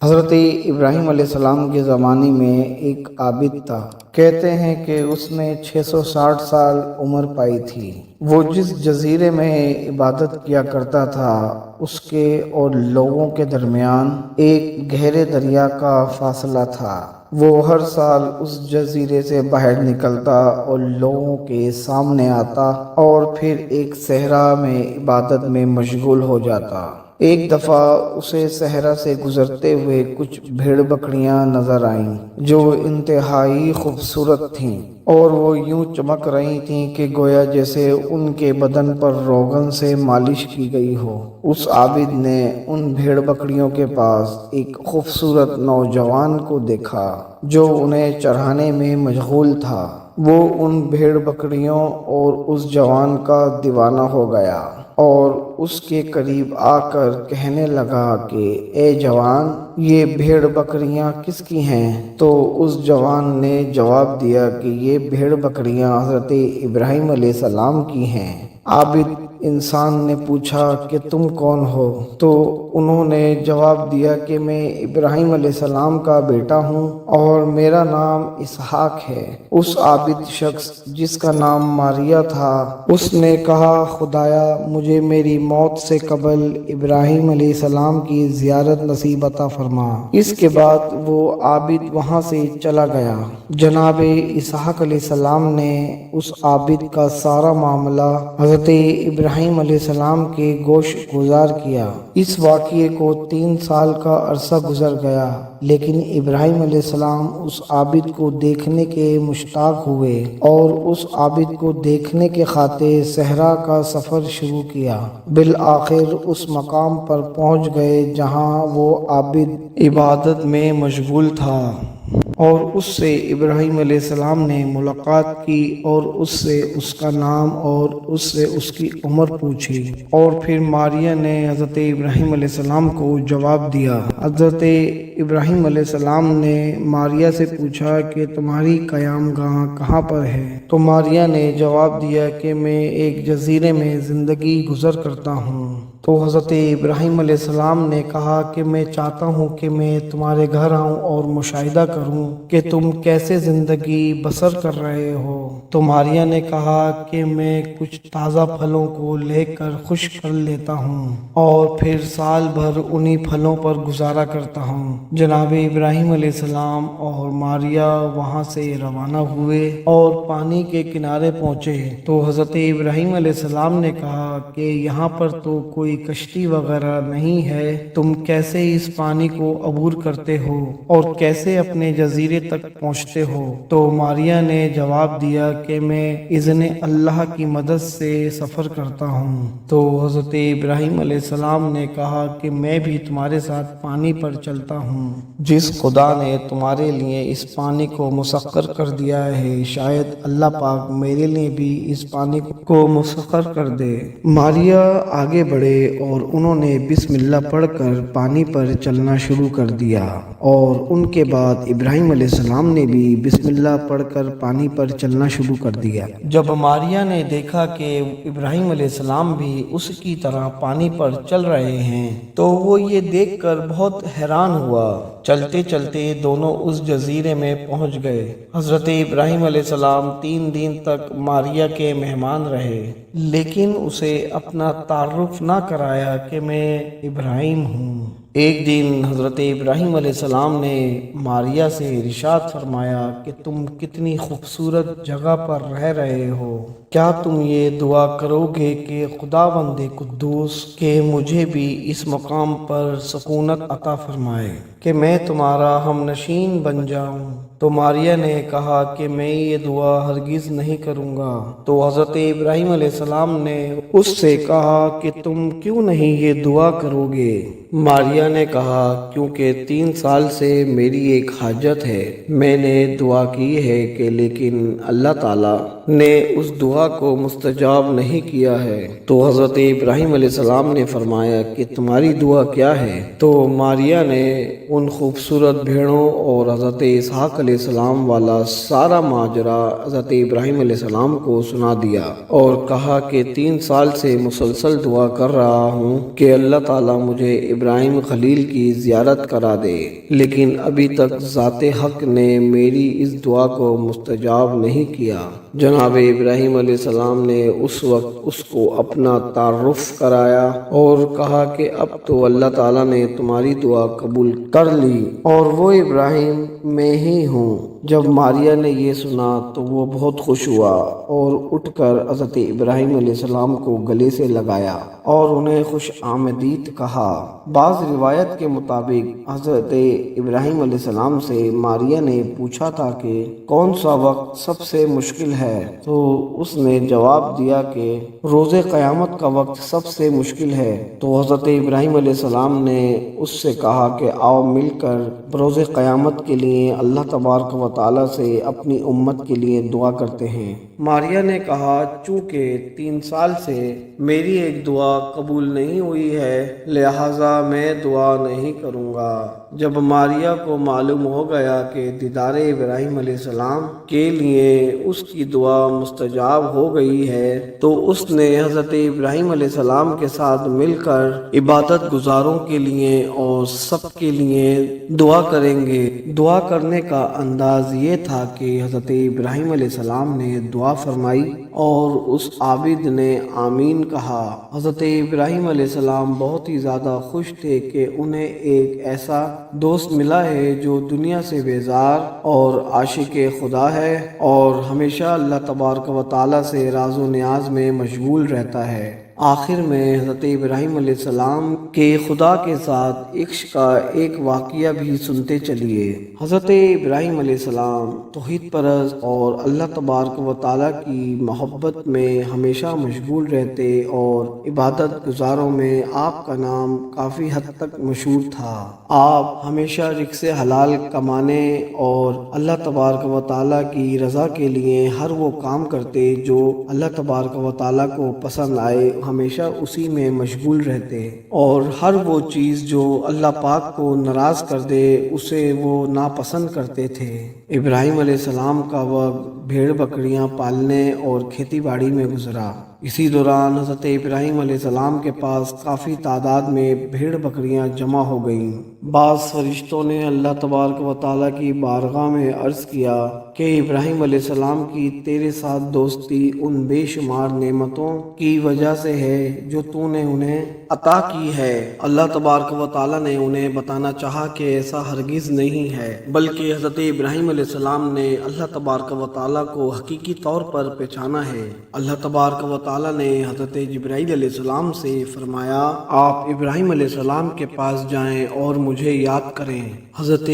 حضرت ابراہیم علیہ السلام کے زمانے میں ایک عابد تھا۔ کہتے ہیں کہ اس نے 660 سال عمر پائی تھی۔ وہ جس جزیرے میں عبادت کیا کرتا تھا اس کے اور لوگوں کے درمیان ایک گہرے دریا کا فاصلہ تھا۔ وہ ہر سال اس جزیرے سے باہر نکلتا اور لوگوں کے سامنے آتا اور پھر ایک صحرا میں عبادت میں مشغول ہو جاتا۔ ایک دفعہ اسے صحرا سے گزرتے ہوئے کچھ بھیڑ بکریاں نظر آئیں جو انتہائی خوبصورت تھیں اور وہ یوں چمک رہی تھیں کہ گویا جیسے ان کے بدن پر روغن سے مالش کی گئی ہو۔ اس عابد نے ان بھیڑ بکریوں کے پاس ایک خوبصورت نوجوان کو دیکھا جو انہیں چرانے میں مشغول تھا۔ وہ ان بھیڑ بکریوں اور اس جوان کا دیوانہ ہو گیا اور اس کے قریب آ کر کہنے لگا کہ اے جوان، یہ بھیڑ بکریاں کس کی ہیں؟ تو اس جوان نے جواب دیا کہ یہ بھیڑ بکریاں حضرت ابراہیم علیہ السلام کی ہیں۔ عابد انسان نے پوچھا کہ تم کون ہو؟ تو انہوں نے جواب دیا کہ میں ابراہیم علیہ السلام کا بیٹا ہوں اور میرا نام اسحاق ہے۔ اس عابد شخص جس کا نام ماریہ تھا، اس نے کہا خدایا مجھے میری موت سے قبل ابراہیم علیہ السلام کی زیارت نصیب عطا فرما۔ اس کے بعد وہ عابد وہاں سے چلا گیا۔ جناب اسحاق علیہ السلام نے اس عابد کا سارا معاملہ حضرت ابراہیم علیہ السلام کے گوش گزار کیا۔ اس واقعے کو 3 سال کا عرصہ گزر گیا، لیکن ابراہیم علیہ السلام اس عابد کو دیکھنے کے مشتاق ہوئے اور اس عابد کو دیکھنے کے خاطر صحرا کا سفر شروع کیا۔ بالآخر اس مقام پر پہنچ گئے جہاں وہ عابد عبادت میں مشغول تھا اور اس سے ابراہیم علیہ السلام نے ملاقات کی اور اس سے اس کا نام اور اس سے اس کی عمر پوچھی، اور پھر ماریہ نے حضرت ابراہیم علیہ السلام کو جواب دیا۔ حضرت ابراہیم علیہ السلام نے ماریہ سے پوچھا کہ تمہاری قیام گاہ کہاں پر ہے؟ تو ماریہ نے جواب دیا کہ میں ایک جزیرے میں زندگی گزر کرتا ہوں۔ تو حضرت ابراہیم علیہ السلام نے کہا کہ میں چاہتا ہوں کہ میں تمہارے گھر آؤں اور مشاہدہ کروں کہ تم کیسے زندگی بسر کر رہے ہو۔ تو ماریہ نے کہا کہ میں کچھ تازہ پھلوں کو لے کر خشک کر لیتا ہوں اور پھر سال بھر انہی پھلوں پر گزارا کرتا ہوں۔ جناب ابراہیم علیہ السلام اور ماریہ وہاں سے روانہ ہوئے اور پانی کے کنارے پہنچے تو حضرت ابراہیم علیہ السلام نے کہا کہ یہاں پر تو کوئی کشتی وغیرہ نہیں ہے، تم کیسے اس پانی کو عبور کرتے ہو اور کیسے اپنے جزیرے تک پہنچتے ہو؟ تو ماریہ نے جواب دیا کہ میں اذن اللہ کی مدد سے سفر کرتا ہوں۔ تو حضرت ابراہیم علیہ السلام نے کہا کہ میں بھی تمہارے ساتھ پانی پر چلتا ہوں۔ جس خدا نے تمہارے لیے اس پانی کو مسخر کر دیا ہے، شاید اللہ پاک میرے لیے بھی اس پانی کو مسخر کر دے۔ ماریہ آگے بڑھے اور انہوں نے بسم اللہ پڑھ کر پانی پر چلنا شروع کر دیا، اور ان کے بعد ابراہیم علیہ السلام نے بھی بسم اللہ پڑھ کر پانی پر چلنا شروع کر دیا۔ جب ماریہ نے دیکھا کہ ابراہیم علیہ السلام بھی اس کی طرح پانی پر چل رہے ہیں تو وہ یہ دیکھ کر بہت حیران ہوا۔ چلتے چلتے دونوں اس جزیرے میں پہنچ گئے۔ حضرت ابراہیم علیہ السلام 3 دن تک ماریہ کے مہمان رہے، لیکن اسے اپنا تعارف نہ کرایا کہ میں ابراہیم ہوں۔ ایک دن حضرت ابراہیم علیہ السلام نے ماریہ سے ارشاد فرمایا کہ تم کتنی خوبصورت جگہ پر رہ رہے ہو، کیا تم یہ دعا کرو گے کہ خداوند قدوس کہ مجھے بھی اس مقام پر سکونت عطا فرمائے کہ میں تمہارا ہم نشین بن جاؤں؟ تو ماریہ نے کہا کہ میں یہ دعا ہرگز نہیں کروں گا۔ تو حضرت ابراہیم علیہ السلام نے اس سے کہا کہ تم کیوں نہیں یہ دعا کرو گے؟ ماریہ نے کہا کیونکہ 3 سال سے میری ایک حاجت ہے، میں نے دعا کی ہے کہ لیکن اللہ تعالیٰ نے اس دعا کو مستجاب نہیں کیا ہے۔ تو حضرت ابراہیم علیہ السلام نے فرمایا کہ تمہاری دعا کیا ہے؟ تو ماریہ نے ان خوبصورت بھیڑوں اور حضرت اسحاق علیہ علیہ السلام والا سارا ماجرا حضرت ابراہیم علیہ السلام کو سنا دیا اور کہا کہ 3 سال سے مسلسل دعا کر رہا ہوں کہ اللہ تعالیٰ مجھے ابراہیم خلیل کی زیارت کرا دے، لیکن ابھی تک ذات حق نے میری اس دعا کو مستجاب نہیں کیا۔ جناب ابراہیم علیہ السلام نے اس وقت اس کو اپنا تعارف کرایا اور کہا کہ اب تو اللہ تعالیٰ نے تمہاری دعا قبول کر لی اور وہ ابراہیم میں ہی ہوں۔ جب ماریہ نے یہ سنا تو وہ بہت خوش ہوا اور اٹھ کر حضرت ابراہیم علیہ السلام کو گلے سے لگایا اور انہیں خوش آمدید کہا۔ بعض روایت کے مطابق حضرت ابراہیم علیہ السلام سے ماریہ نے پوچھا تھا کہ کون سا وقت سب سے مشکل ہے، تو اس نے جواب دیا کہ روز قیامت کا وقت سب سے مشکل ہے۔ تو حضرت ابراہیم علیہ السلام نے اس سے کہا کہ آؤ مل کر بروز قیامت کے لیے اللہ تبارک و تعالیٰ سے اپنی امت کے لیے دعا کرتے ہیں۔ ماریہ نے کہا چونکہ 3 سال سے میری ایک دعا قبول نہیں ہوئی ہے لہٰذا میں دعا نہیں کروں گا۔ جب ماریہ کو معلوم ہو گیا کہ دیدار ابراہیم علیہ السلام کے لیے اس کی دعا مستجاب ہو گئی ہے تو اس نے حضرت ابراہیم علیہ السلام کے ساتھ مل کر عبادت گزاروں کے لیے اور سب کے لیے دعا کریں گے۔ دعا کرنے کا انداز یہ تھا کہ حضرت ابراہیم علیہ السلام نے دعا فرمائی اور اس عابد نے آمین کہا۔ حضرت ابراہیم علیہ السلام بہت ہی زیادہ خوش تھے کہ انہیں ایک ایسا دوست ملا ہے جو دنیا سے بیزار اور عاشق خدا ہے اور ہمیشہ اللہ تبارک و تعالیٰ سے راز و نیاز میں مشغول رہتا ہے۔ آخر میں حضرت ابراہیم علیہ السلام کے خدا کے ساتھ عشق کا ایک واقعہ بھی سنتے چلیے۔ حضرت ابراہیم علیہ السلام توحید پرست اور اللہ تبارک و تعالیٰ کی محبت میں ہمیشہ مشغول رہتے اور عبادت گزاروں میں آپ کا نام کافی حد تک مشہور تھا۔ آپ ہمیشہ رزق حلال کمانے اور اللہ تبارک و تعالیٰ کی رضا کے لیے ہر وہ کام کرتے جو اللہ تبارک و تعالیٰ کو پسند آئے، ہمیشہ اسی میں مشغول رہتے اور ہر وہ چیز جو اللہ پاک کو ناراض کر دے اسے وہ ناپسند کرتے تھے۔ ابراہیم علیہ السلام کا وقت بھیڑ بکریاں پالنے اور کھیتی باڑی میں گزرا۔ اسی دوران حضرت ابراہیم علیہ السلام کے پاس کافی تعداد میں بھیڑ بکریاں جمع ہو گئیں۔ بعض فرشتوں نے اللہ تبارک و تعالیٰ کی بارگاہ میں عرض کیا کہ ابراہیم علیہ السلام کی تیرے ساتھ دوستی ان بے شمار نعمتوں کی وجہ سے ہے جو تو نے انہیں عطا کی ہے۔ اللہ تبارک و تعالیٰ نے انہیں بتانا چاہا کہ ایسا ہرگز نہیں ہے، بلکہ حضرت ابراہیم علیہ السلام نے اللہ تبارک و تعالیٰ کو حقیقی طور پر پہچانا ہے۔ اللہ تبارک و تعالیٰ نے حضرت جبرائیل علیہ السلام سے فرمایا آپ ابراہیم علیہ السلام کے پاس جائیں اور مجھے یاد کریں۔ حضرت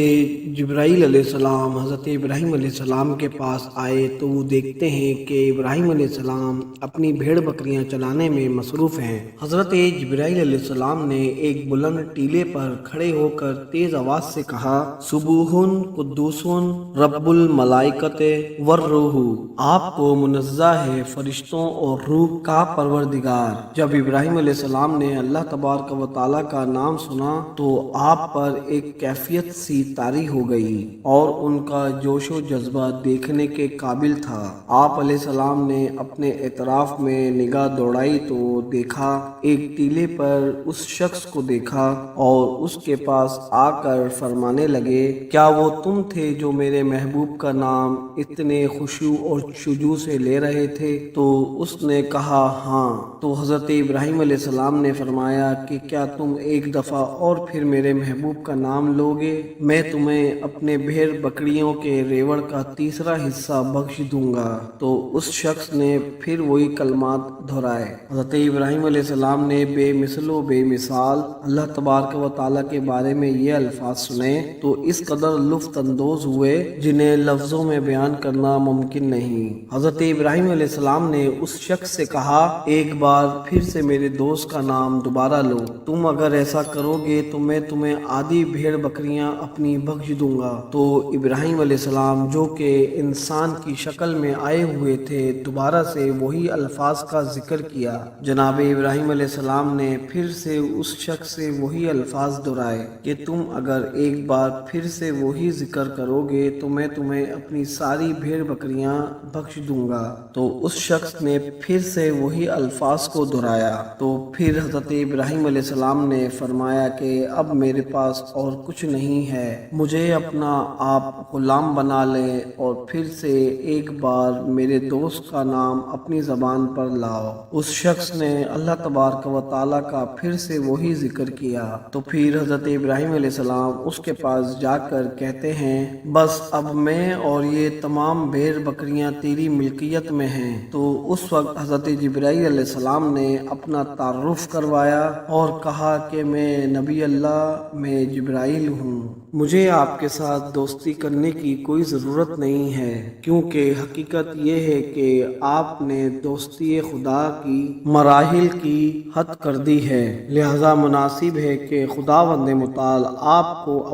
جبرائیل علیہ السلام حضرت ابراہیم علیہ السلام کے پاس آئے تو وہ دیکھتے ہیں کہ ابراہیم علیہ السلام اپنی بھیڑ بکریاں چلانے میں مصروف ہیں۔ حضرت جبرائیل علیہ السلام نے ایک بلند ٹیلے پر کھڑے ہو کر تیز آواز سے کہا سبوحن قدوسن رب الملائکۃ والروح، آپ کو منزہ ہے فرشتوں اور روح کا پروردگار۔ جب ابراہیم علیہ السلام نے اللہ تبارک و تعالیٰ کا نام سنا تو آپ پر ایک کیفیت سی طاری ہو گئی اور ان کا جوش و جذبہ دیکھنے کے قابل تھا۔ آپ علیہ السلام نے اپنے اطراف میں نگاہ دوڑائی تو دیکھا ایک ٹیلے پر اس شخص کو دیکھا اور اس کے پاس آ کر فرمانے لگے کیا وہ تم تھے جو میرے محبوب کا نام اتنے خشوع اور شجوع سے لے رہے تھے؟ تو اس نے کہا ہاں۔ تو حضرت ابراہیم علیہ السلام نے فرمایا کہ کیا تم ایک دفعہ اور پھر میرے محبوب کا نام لوگے؟ میں تمہیں اپنے بھیڑ بکریوں کے ریوڑ کا تیسرا حصہ بخش دوں گا۔ تو اس شخص نے پھر وہی کلمات دہرائے۔ حضرت ابراہیم علیہ السلام نے بے مثل و بے مثال اللہ تبارک و تعالیٰ کے بارے میں یہ الفاظ سنے تو اس قدر لطف اندوز ہوئے جنہیں لفظوں میں بیان کرنا ممکن نہیں۔ حضرت ابراہیم علیہ السلام نے اس شخص سے کہا ایک بار پھر سے میرے دوست کا نام دوبارہ لو، تم اگر ایسا کرو گے تو میں تمہیں آدھی بھیڑ بکریاں اپنی بخش دوں گا۔ تو ابراہیم علیہ السلام جو کہ انسان کی شکل میں آئے ہوئے تھے دوبارہ سے وہی الفاظ کا ذکر کیا۔ جناب ابراہیم علیہ السلام نے پھر سے اس شخص سے وہی الفاظ دہرائے کہ تم اگر ایک بار پھر سے وہی ذکر کرو گے تو میں تمہیں اپنی ساری بھیڑ بکریاں بخش دوں گا۔ تو اس شخص نے پھر سے وہی الفاظ کو دہرایا۔ تو پھر حضرت ابراہیم علیہ السلام نے فرمایا کہ اب میرے پاس اور کچھ نہیں ہے، مجھے اپنا آپ غلام بنا لیں اور پھر سے ایک بار میرے دوست کا نام اپنی زبان پر لاؤ۔ اس شخص نے اللہ تبارک و تعالیٰ کا پھر سے وہی ذکر کیا۔ تو پھر حضرت ابراہیم علیہ السلام اس کے پاس جا کر کہتے ہیں بس اب میں اور یہ تمام بھیڑ بکریاں تیری ملکیت میں ہیں۔ تو اس وقت حضرت جبرائیل علیہ السلام نے اپنا تعارف کروایا اور کہا کہ میں نبی اللہ میں جبرائیل ہوں، مجھے آپ کے ساتھ دوستی کرنے کی کوئی ضرورت نہیں ہے، کیونکہ حقیقت یہ ہے کہ آپ نے دوستی خدا کی مراحل کی حد کر دی ہے، لہذا مناسب ہے کہ خداوند متعال آپ کو